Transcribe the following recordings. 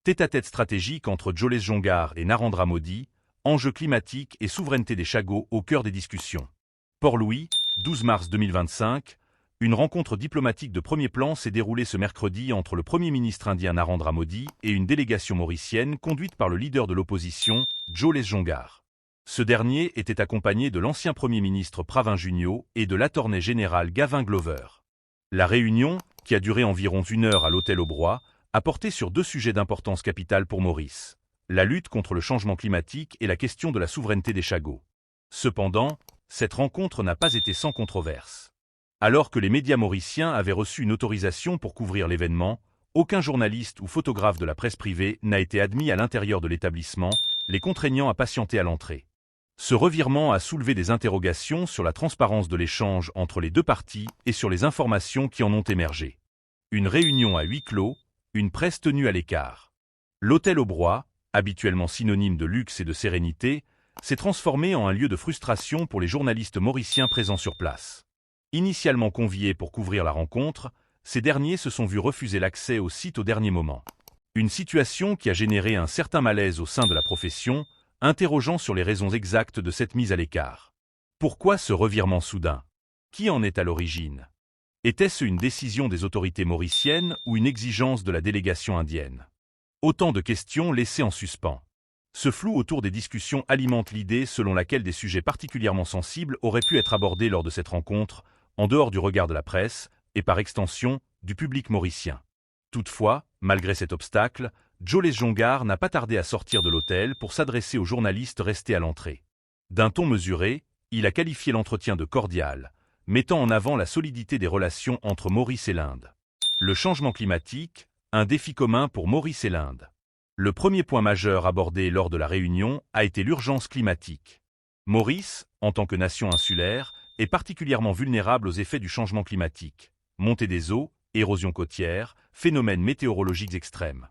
Tête-à-tête stratégique entre Jolès Jongar et Narendra Modi, enjeux climatiques et souveraineté des Chagos au cœur des discussions. Port-Louis, 12 mars 2025, une rencontre diplomatique de premier plan s'est déroulée ce mercredi entre le Premier ministre indien Narendra Modi et une délégation mauricienne conduite par le leader de l'opposition, Jolès Jongar. Ce dernier était accompagné de l'ancien Premier ministre Pravin Junio et de l'attorney général Gavin Glover. La réunion, qui a duré environ 1 heure à l'hôtel Aubrac, a porté sur 2 sujets d'importance capitale pour Maurice: la lutte contre le changement climatique et la question de la souveraineté des Chagos. Cependant, cette rencontre n'a pas été sans controverse. Alors que les médias mauriciens avaient reçu une autorisation pour couvrir l'événement, aucun journaliste ou photographe de la presse privée n'a été admis à l'intérieur de l'établissement, les contraignant à patienter à l'entrée. Ce revirement a soulevé des interrogations sur la transparence de l'échange entre les 2 parties et sur les informations qui en ont émergé. Une réunion à huis clos, une presse tenue à l'écart. L'hôtel Aubrac, habituellement synonyme de luxe et de sérénité, s'est transformé en un lieu de frustration pour les journalistes mauriciens présents sur place. Initialement conviés pour couvrir la rencontre, ces derniers se sont vus refuser l'accès au site au dernier moment. Une situation qui a généré un certain malaise au sein de la profession, interrogeant sur les raisons exactes de cette mise à l'écart. Pourquoi ce revirement soudain? Qui en est à l'origine? Était-ce une décision des autorités mauriciennes ou une exigence de la délégation indienne? Autant de questions laissées en suspens. Ce flou autour des discussions alimente l'idée selon laquelle des sujets particulièrement sensibles auraient pu être abordés lors de cette rencontre, en dehors du regard de la presse, et par extension, du public mauricien. Toutefois, malgré cet obstacle, Jolès Jongar n'a pas tardé à sortir de l'hôtel pour s'adresser aux journalistes restés à l'entrée. D'un ton mesuré, il a qualifié l'entretien de cordial, mettant en avant la solidité des relations entre Maurice et l'Inde. Le changement climatique, un défi commun pour Maurice et l'Inde. Le premier point majeur abordé lors de la réunion a été l'urgence climatique. Maurice, en tant que nation insulaire, est particulièrement vulnérable aux effets du changement climatique: montée des eaux, érosion côtière, phénomènes météorologiques extrêmes.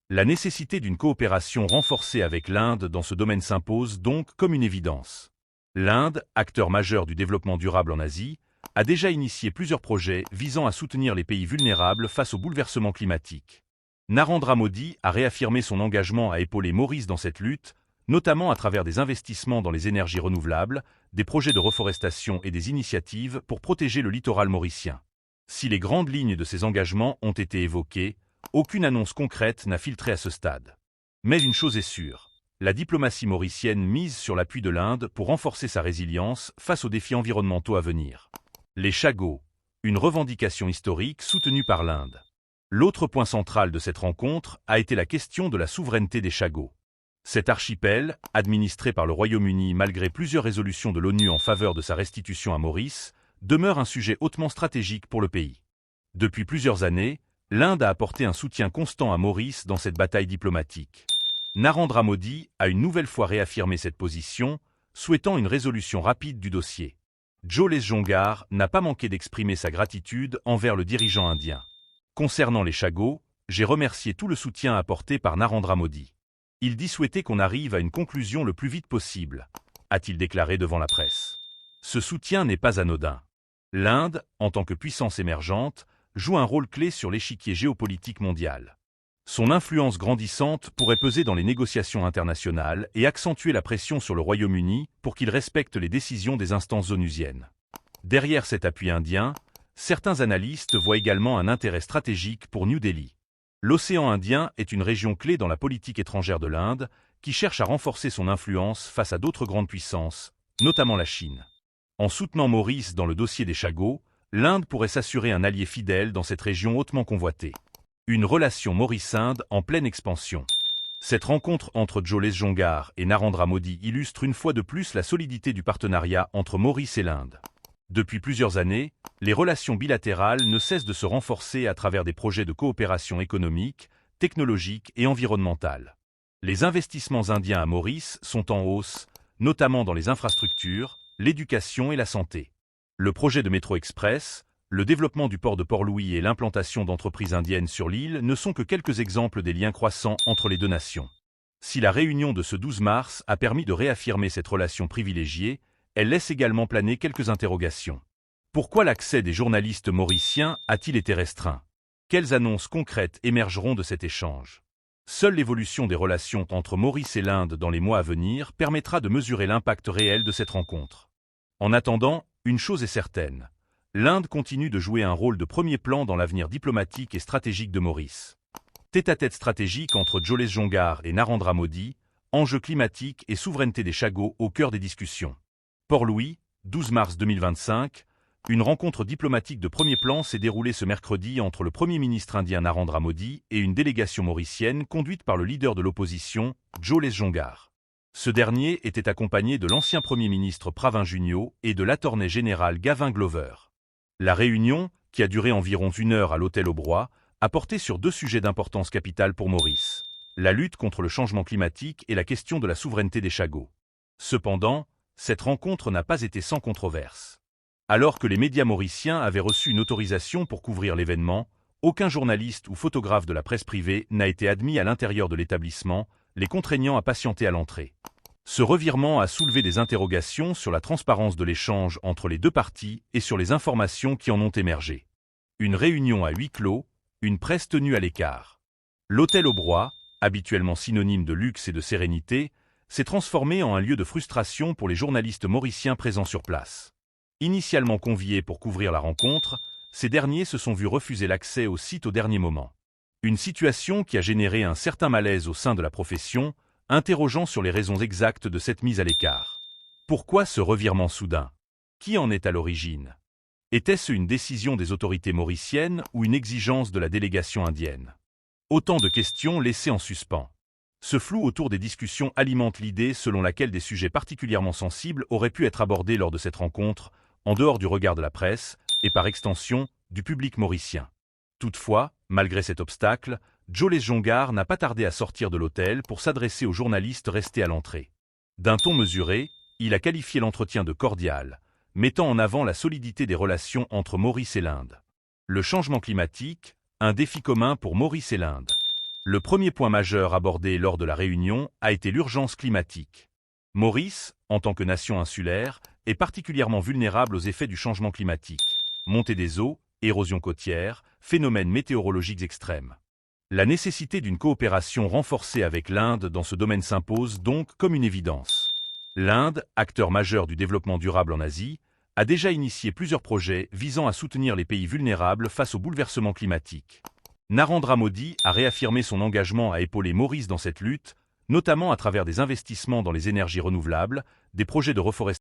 La nécessité d'une coopération renforcée avec l'Inde dans ce domaine s'impose donc comme une évidence. L'Inde, acteur majeur du développement durable en Asie, a déjà initié plusieurs projets visant à soutenir les pays vulnérables face aux bouleversements climatiques. Narendra Modi a réaffirmé son engagement à épauler Maurice dans cette lutte, notamment à travers des investissements dans les énergies renouvelables, des projets de reforestation et des initiatives pour protéger le littoral mauricien. Si les grandes lignes de ces engagements ont été évoquées, aucune annonce concrète n'a filtré à ce stade. Mais une chose est sûre, la diplomatie mauricienne mise sur l'appui de l'Inde pour renforcer sa résilience face aux défis environnementaux à venir. Les Chagos, une revendication historique soutenue par l'Inde. L'autre point central de cette rencontre a été la question de la souveraineté des Chagos. Cet archipel, administré par le Royaume-Uni malgré plusieurs résolutions de l'ONU en faveur de sa restitution à Maurice, demeure un sujet hautement stratégique pour le pays. Depuis plusieurs années, l'Inde a apporté un soutien constant à Maurice dans cette bataille diplomatique. Narendra Modi a une nouvelle fois réaffirmé cette position, souhaitant une résolution rapide du dossier. Jolès Jongar n'a pas manqué d'exprimer sa gratitude envers le dirigeant indien. Concernant les Chagos, j'ai remercié tout le soutien apporté par Narendra Modi. Il dit souhaiter qu'on arrive à une conclusion le plus vite possible, a-t-il déclaré devant la presse. Ce soutien n'est pas anodin. L'Inde, en tant que puissance émergente, joue un rôle clé sur l'échiquier géopolitique mondial. Son influence grandissante pourrait peser dans les négociations internationales et accentuer la pression sur le Royaume-Uni pour qu'il respecte les décisions des instances onusiennes. Derrière cet appui indien, certains analystes voient également un intérêt stratégique pour New Delhi. L'océan Indien est une région clé dans la politique étrangère de l'Inde, qui cherche à renforcer son influence face à d'autres grandes puissances, notamment la Chine. En soutenant Maurice dans le dossier des Chagos, l'Inde pourrait s'assurer un allié fidèle dans cette région hautement convoitée. Une relation Maurice-Inde en pleine expansion. Cette rencontre entre Jolès Jongar et Narendra Modi illustre une fois de plus la solidité du partenariat entre Maurice et l'Inde. Depuis plusieurs années, les relations bilatérales ne cessent de se renforcer à travers des projets de coopération économique, technologique et environnementale. Les investissements indiens à Maurice sont en hausse, notamment dans les infrastructures, l'éducation et la santé. Le projet de métro express, le développement du port de Port-Louis et l'implantation d'entreprises indiennes sur l'île ne sont que quelques exemples des liens croissants entre les 2 nations. Si la réunion de ce 12 mars a permis de réaffirmer cette relation privilégiée, elle laisse également planer quelques interrogations. Pourquoi l'accès des journalistes mauriciens a-t-il été restreint? Quelles annonces concrètes émergeront de cet échange? Seule l'évolution des relations entre Maurice et l'Inde dans les mois à venir permettra de mesurer l'impact réel de cette rencontre. En attendant, une chose est certaine. L'Inde continue de jouer un rôle de premier plan dans l'avenir diplomatique et stratégique de Maurice. Tête-à-tête stratégique entre Joles Jongar et Narendra Modi, enjeux climatiques et souveraineté des Chagos au cœur des discussions. Port-Louis, 12 mars 2025, une rencontre diplomatique de premier plan s'est déroulée ce mercredi entre le Premier ministre indien Narendra Modi et une délégation mauricienne conduite par le leader de l'opposition, Joles Jongar. Ce dernier était accompagné de l'ancien Premier ministre Pravin Junio et de l'attorney général Gavin Glover. La réunion, qui a duré environ 1 heure à l'hôtel Aubrac, a porté sur 2 sujets d'importance capitale pour Maurice: la lutte contre le changement climatique et la question de la souveraineté des Chagos. Cependant, cette rencontre n'a pas été sans controverse. Alors que les médias mauriciens avaient reçu une autorisation pour couvrir l'événement, aucun journaliste ou photographe de la presse privée n'a été admis à l'intérieur de l'établissement, les contraignant à patienter à l'entrée. Ce revirement a soulevé des interrogations sur la transparence de l'échange entre les 2 parties et sur les informations qui en ont émergé. Une réunion à huis clos, une presse tenue à l'écart. L'hôtel Aubrac, habituellement synonyme de luxe et de sérénité, s'est transformé en un lieu de frustration pour les journalistes mauriciens présents sur place. Initialement conviés pour couvrir la rencontre, ces derniers se sont vus refuser l'accès au site au dernier moment. Une situation qui a généré un certain malaise au sein de la profession, interrogeant sur les raisons exactes de cette mise à l'écart. Pourquoi ce revirement soudain? Qui en est à l'origine? Était-ce une décision des autorités mauriciennes ou une exigence de la délégation indienne? Autant de questions laissées en suspens. Ce flou autour des discussions alimente l'idée selon laquelle des sujets particulièrement sensibles auraient pu être abordés lors de cette rencontre, en dehors du regard de la presse, et par extension, du public mauricien. Toutefois, malgré cet obstacle, Joles Jongar n'a pas tardé à sortir de l'hôtel pour s'adresser aux journalistes restés à l'entrée. D'un ton mesuré, il a qualifié l'entretien de cordial, mettant en avant la solidité des relations entre Maurice et l'Inde. Le changement climatique, un défi commun pour Maurice et l'Inde. Le premier point majeur abordé lors de la réunion a été l'urgence climatique. Maurice, en tant que nation insulaire, est particulièrement vulnérable aux effets du changement climatique. Montée des eaux, érosion côtière, phénomènes météorologiques extrêmes. La nécessité d'une coopération renforcée avec l'Inde dans ce domaine s'impose donc comme une évidence. L'Inde, acteur majeur du développement durable en Asie, a déjà initié plusieurs projets visant à soutenir les pays vulnérables face au bouleversement climatique. Narendra Modi a réaffirmé son engagement à épauler Maurice dans cette lutte, notamment à travers des investissements dans les énergies renouvelables, des projets de reforestation